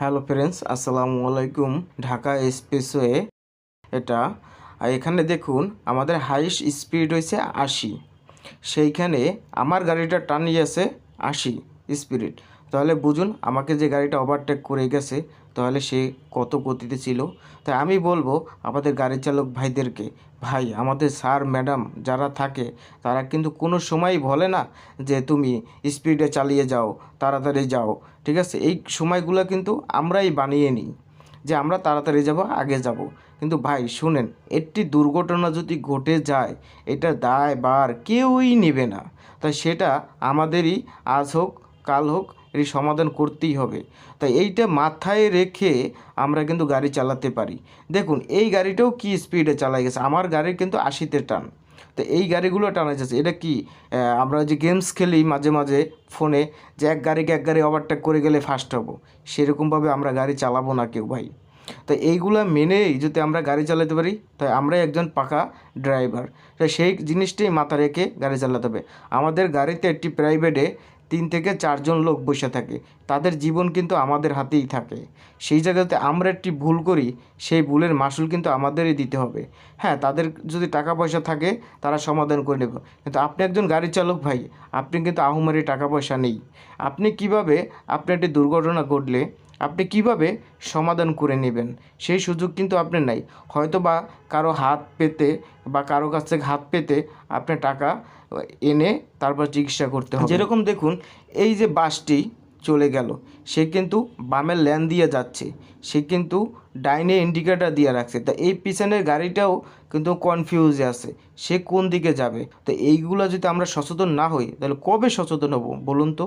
Hello friends, আসসালামু আলাইকুম। Dhaka expressway এটা। আর এখানে দেখুন আমাদের হাইস্ট স্পিড হয়েছে 80। সেইখানে আমার গাড়িটা টানিয়েছে 80 স্পিড। তাহলে বুঝুন আমাকে যে গাড়িটা ওভারটেক করে গেছে তাহলে সে কত গতিতে ছিল। তাই আমি বলবো আমাদের গাড়ি চালক ভাইদেরকে, ভাই আমাদের স্যার ম্যাডাম যারা থাকে তারা কিন্তু কোনো সময়ই বলে না যে তুমি স্পিডে চালিয়ে যাও, তাড়াতাড়ি যাও। ঠিক আছে, এই সময়গুলো কিন্তু আমরাই বানিয়ে নিই যে আমরা তাড়াতাড়ি যাব, আগে যাব। কিন্তু ভাই শুনেন, একটি দুর্ঘটনা যদি ঘটে যায় এটা দায়ভার কেউই নেবে না। তাই সেটা আমাদেরই আজ হোক কাল হোক এর সমাধান করতেই হবে। তাই এইটা মাথায় রেখে আমরা কিন্তু গাড়ি চালাতে পারি। দেখুন এই গাড়িটাও কি স্পিডে চালাই গেছে, আমার গাড়ির কিন্তু 80-তে টান। তো এই গাড়িগুলো টানা যাচ্ছে, এটা কি আমরা যে গেমস খেলি মাঝে মাঝে ফোনে, যে এক গাড়ি ওভারটেক করে গেলে ফার্স্ট হব, সেরকমভাবে আমরা গাড়ি চালাবো না কেউ ভাই। তো এইগুলা মেনেই যদি আমরা গাড়ি চালাতে পারি তাই আমরাই একজন পাকা ড্রাইভার। তাই সেই জিনিসটাই মাথা রেখে গাড়ি চালাতে হবে। আমাদের গাড়িতে একটি প্রাইভেটে 3 থেকে 4 জন লোক বসে থাকে, তাদের জীবন কিন্তু আমাদের হাতেই থাকে। সেই জায়গাতে আমরা একটি ভুল করি, সেই ভুলের মাসুল কিন্তু আমাদেরই দিতে হবে। হ্যাঁ, তাদের যদি টাকা পয়সা থাকে তারা সমাধান করে নেব, কিন্তু আপনি একজন গাড়ি চালক ভাই, আপনি কিন্তু আহুমারি টাকা পয়সা নেই। আপনি কিভাবে, আপনার একটি দুর্ঘটনা ঘটলে আপনি কিভাবে সমাধান করে নেবেন সেই সুযোগ কিন্তু আপনার নাই। হয়তো বা কারো হাত পেতে বা কারো কাছ থেকে হাত পেতে আপনি টাকা এনে তারপর চিকিৎসা করতে হবে। যেরকম দেখুন এই যে বাসটি চলে গেল, সে কিন্তু বামের লেন দিয়ে যাচ্ছে, সে কিন্তু ডাইনে ইন্ডিকেটার দিয়ে রাখছে। তা এই পিছনের গাড়িটাও কিন্তু কনফিউজে আছে, সে কোন দিকে যাবে। তো এইগুলো যদি আমরা সচেতন না হই তাহলে কবে সচেতন হব বলুন তো।